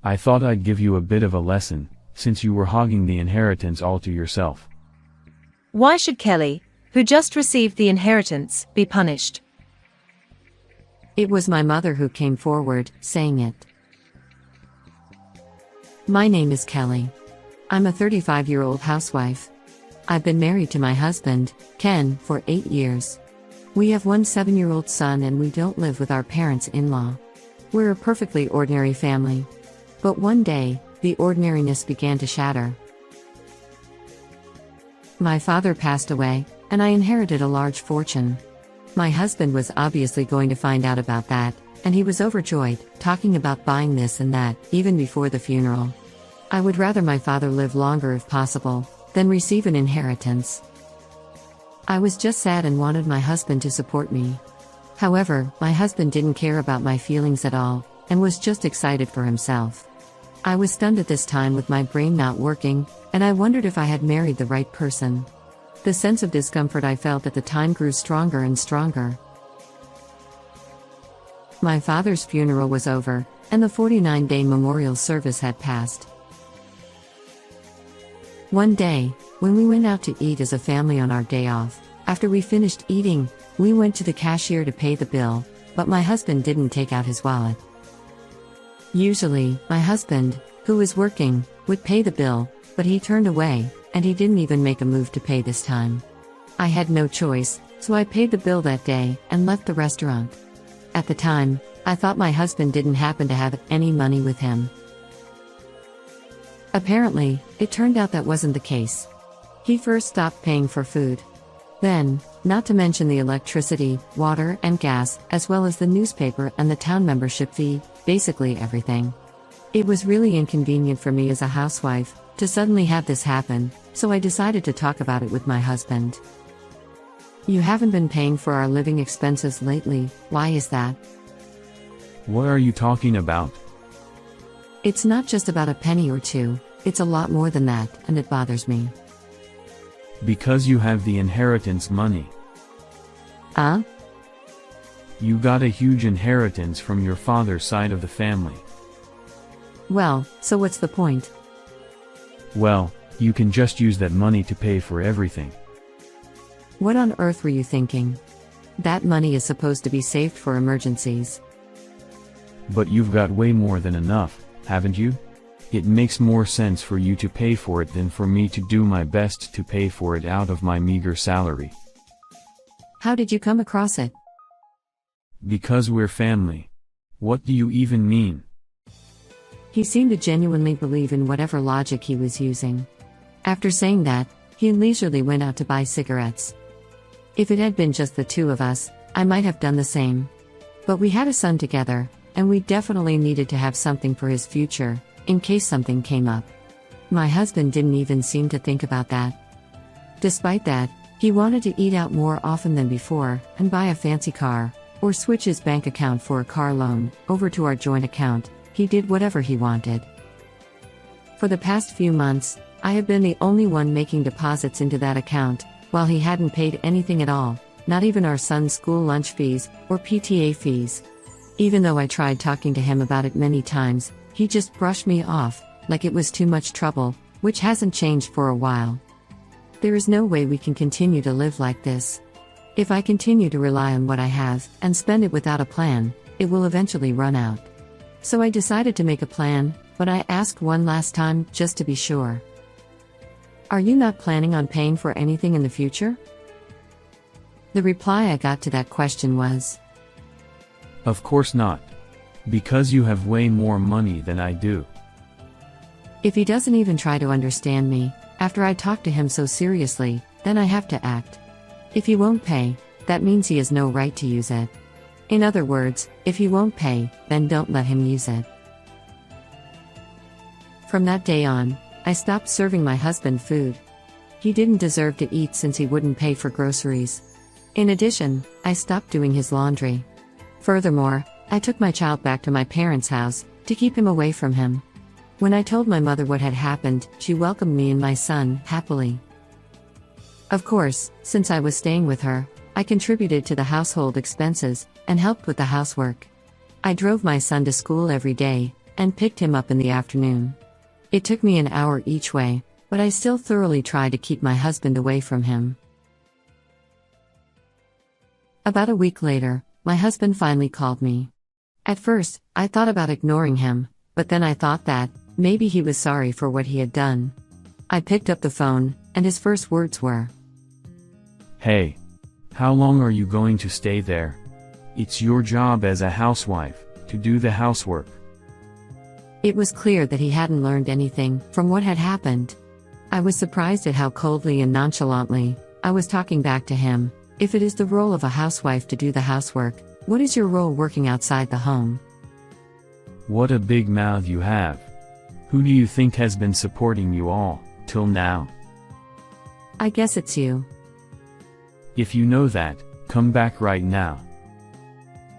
I thought I'd give you a bit of a lesson, since you were hogging the inheritance all to yourself. Why should Kelly, who just received the inheritance, be punished? It was my mother who came forward, saying it. My name is Kelly. I'm a 35-year-old housewife. I've been married to my husband, Ken, for 8 years. We have one 7-year-old son and we don't live with our parents-in-law. We're a perfectly ordinary family. But one day, the ordinariness began to shatter. My father passed away, and I inherited a large fortune. My husband was obviously going to find out about that, and he was overjoyed, talking about buying this and that, even before the funeral. I would rather my father live longer if possible, than receive an inheritance. I was just sad and wanted my husband to support me. However, my husband didn't care about my feelings at all, and was just excited for himself. I was stunned at this time with my brain not working, and I wondered if I had married the right person. The sense of discomfort I felt at the time grew stronger and stronger. My father's funeral was over, and the 49-day memorial service had passed. One day, when we went out to eat as a family on our day off, after we finished eating, we went to the cashier to pay the bill, but my husband didn't take out his wallet. Usually, my husband, who was working, would pay the bill, but he turned away, and he didn't even make a move to pay this time. I had no choice, so I paid the bill that day and left the restaurant. At the time, I thought my husband didn't happen to have any money with him. Apparently, it turned out that wasn't the case. He first stopped paying for food. Then, not to mention the electricity, water, and gas, as well as the newspaper and the town membership fee, basically everything. It was really inconvenient for me as a housewife to suddenly have this happen, so I decided to talk about it with my husband. You haven't been paying for our living expenses lately, why is that? What are you talking about? It's not just about a penny or two, it's a lot more than that, and it bothers me. Because you have the inheritance money. You got a huge inheritance from your father's side of the family. Well, so what's the point? Well, you can just use that money to pay for everything. What on earth were you thinking? That money is supposed to be saved for emergencies. But you've got way more than enough, haven't you? It makes more sense for you to pay for it than for me to do my best to pay for it out of my meager salary. How did you come across it? Because we're family. What do you even mean? He seemed to genuinely believe in whatever logic he was using. After saying that, he leisurely went out to buy cigarettes. If it had been just the two of us, I might have done the same. But we had a son together, and we definitely needed to have something for his future, in case something came up. My husband didn't even seem to think about that. Despite that, he wanted to eat out more often than before, and buy a fancy car, or switch his bank account for a car loan over to our joint account. He did whatever he wanted. For the past few months, I have been the only one making deposits into that account, while he hadn't paid anything at all, not even our son's school lunch fees, or PTA fees. Even though I tried talking to him about it many times, he just brushed me off, like it was too much trouble, which hasn't changed for a while. There is no way we can continue to live like this. If I continue to rely on what I have, and spend it without a plan, it will eventually run out. So I decided to make a plan, but I asked one last time, just to be sure. Are you not planning on paying for anything in the future? The reply I got to that question was, Of course not. Because you have way more money than I do. If he doesn't even try to understand me, after I talk to him so seriously, then I have to act. If he won't pay, that means he has no right to use it. In other words, if he won't pay, then don't let him use it. From that day on, I stopped serving my husband food. He didn't deserve to eat since he wouldn't pay for groceries. In addition, I stopped doing his laundry. Furthermore, I took my child back to my parents' house, to keep him away from him. When I told my mother what had happened, she welcomed me and my son, happily. Of course, since I was staying with her, I contributed to the household expenses, and helped with the housework. I drove my son to school every day, and picked him up in the afternoon. It took me an hour each way, but I still thoroughly tried to keep my husband away from him. About a week later, my husband finally called me. At first, I thought about ignoring him, but then I thought that, maybe he was sorry for what he had done. I picked up the phone, and his first words were, "Hey, how long are you going to stay there? It's your job as a housewife to do the housework." It was clear that he hadn't learned anything from what had happened. I was surprised at how coldly and nonchalantly I was talking back to him. If it is the role of a housewife to do the housework, what is your role working outside the home? What a big mouth you have. Who do you think has been supporting you all, till now? I guess it's you. If you know that, come back right now.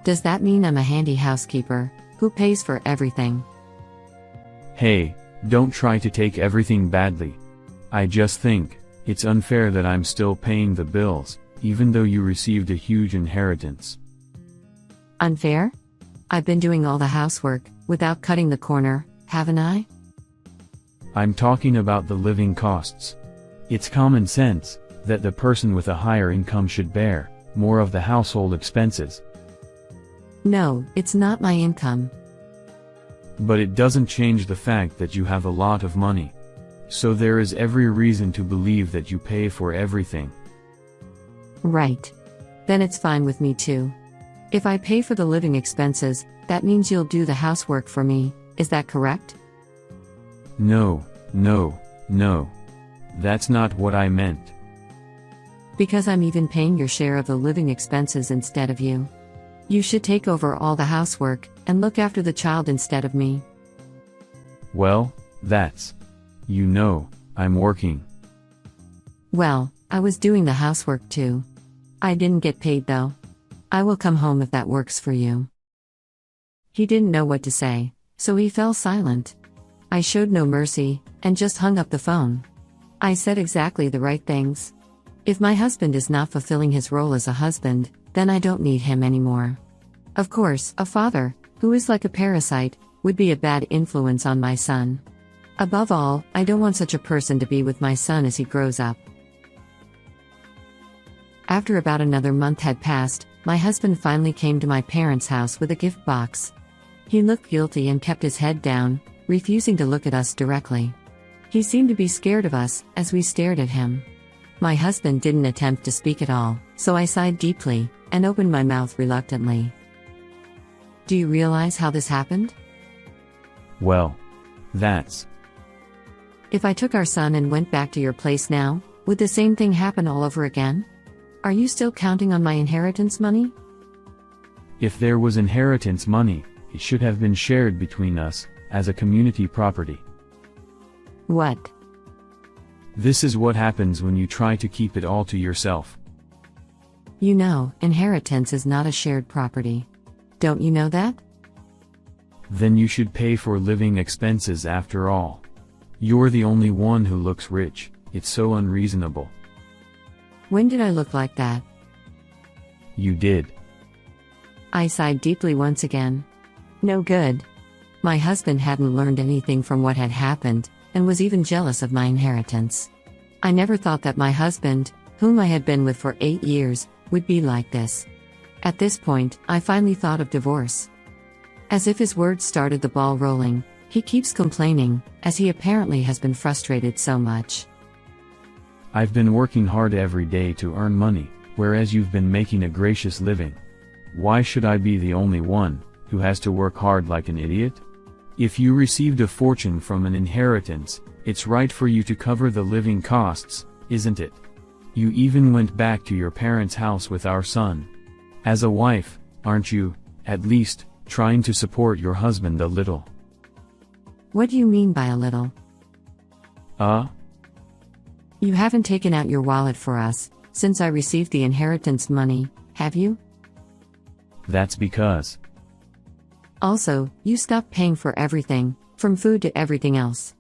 Does that mean I'm a handy housekeeper, who pays for everything? Hey, don't try to take everything badly. I just think it's unfair that I'm still paying the bills, even though you received a huge inheritance. Unfair? I've been doing all the housework, without cutting the corner, haven't I? I'm talking about the living costs. It's common sense that the person with a higher income should bear more of the household expenses. No, it's not my income. But it doesn't change the fact that you have a lot of money. So there is every reason to believe that you pay for everything. Right. Then it's fine with me too. If I pay for the living expenses, that means you'll do the housework for me, is that correct? No. That's not what I meant. Because I'm even paying your share of the living expenses instead of you. You should take over all the housework, and look after the child instead of me. Well, that's... I'm working. Well, I was doing the housework too. I didn't get paid though. I will come home if that works for you. He didn't know what to say, so he fell silent. I showed no mercy, and just hung up the phone. I said exactly the right things. If my husband is not fulfilling his role as a husband, then I don't need him anymore. Of course, a father, who is like a parasite, would be a bad influence on my son. Above all, I don't want such a person to be with my son as he grows up. After about another month had passed, my husband finally came to my parents' house with a gift box. He looked guilty and kept his head down, refusing to look at us directly. He seemed to be scared of us, as we stared at him. My husband didn't attempt to speak at all, so I sighed deeply, and opened my mouth reluctantly. Do you realize how this happened? Well, that's... If I took our son and went back to your place now, would the same thing happen all over again? Are you still counting on my inheritance money? If there was inheritance money, it should have been shared between us, as a community property. What? This is what happens when you try to keep it all to yourself. You know, inheritance is not a shared property. Don't you know that? Then you should pay for living expenses after all. You're the only one who looks rich, it's so unreasonable. When did I look like that? You did. I sighed deeply once again. No good. My husband hadn't learned anything from what had happened, and was even jealous of my inheritance. I never thought that my husband, whom I had been with for 8 years, would be like this. At this point, I finally thought of divorce. As if his words started the ball rolling, he keeps complaining, as he apparently has been frustrated so much. I've been working hard every day to earn money, whereas you've been making a gracious living. Why should I be the only one who has to work hard like an idiot? If you received a fortune from an inheritance, it's right for you to cover the living costs, isn't it? You even went back to your parents' house with our son. As a wife, aren't you, at least, trying to support your husband a little? What do you mean by a little? You haven't taken out your wallet for us, since I received the inheritance money, have you? That's because... Also, you stopped paying for everything, from food to everything else.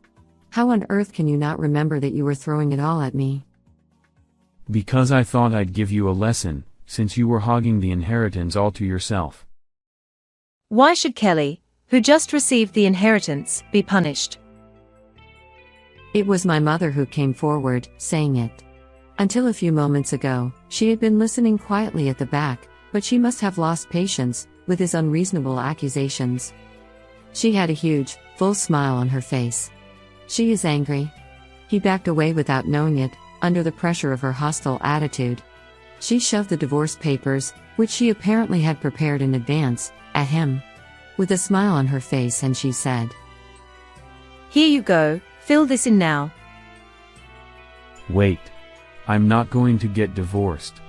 How on earth can you not remember that you were throwing it all at me? Because I thought I'd give you a lesson, since you were hogging the inheritance all to yourself. Why should Kelly, who just received the inheritance, be punished. It was my mother who came forward, saying it. Until a few moments ago, she had been listening quietly at the back, but she must have lost patience with his unreasonable accusations. She had a huge, full smile on her face. She is angry. He backed away without knowing it, under the pressure of her hostile attitude. She shoved the divorce papers, which she apparently had prepared in advance, at him. With a smile on her face, and she said, "Here you go, fill this in now." Wait. I'm not going to get divorced.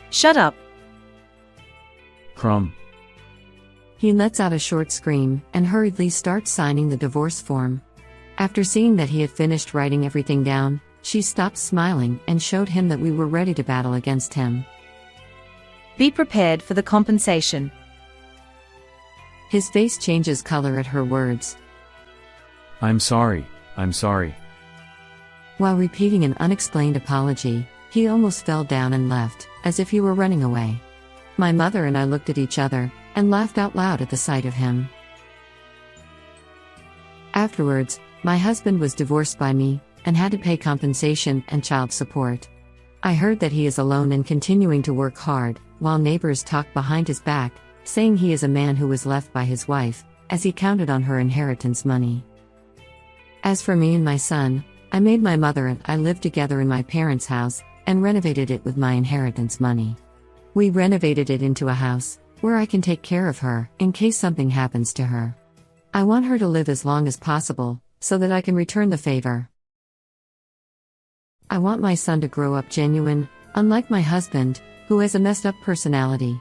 Shut up. Crumb. He lets out a short scream and hurriedly starts signing the divorce form. After seeing that he had finished writing everything down, she stopped smiling and showed him that we were ready to battle against him. Be prepared for the compensation. His face changes color at her words. I'm sorry. While repeating an unexplained apology, he almost fell down and left, as if he were running away. My mother and I looked at each other, and laughed out loud at the sight of him. Afterwards, my husband was divorced by me, and had to pay compensation and child support. I heard that he is alone and continuing to work hard, while neighbors talk behind his back, saying he is a man who was left by his wife, as he counted on her inheritance money. As for me and my son, I made my mother and I live together in my parents' house, and renovated it with my inheritance money. We renovated it into a house, where I can take care of her, in case something happens to her. I want her to live as long as possible, so that I can return the favor. I want my son to grow up genuine, unlike my husband, who has a messed up personality.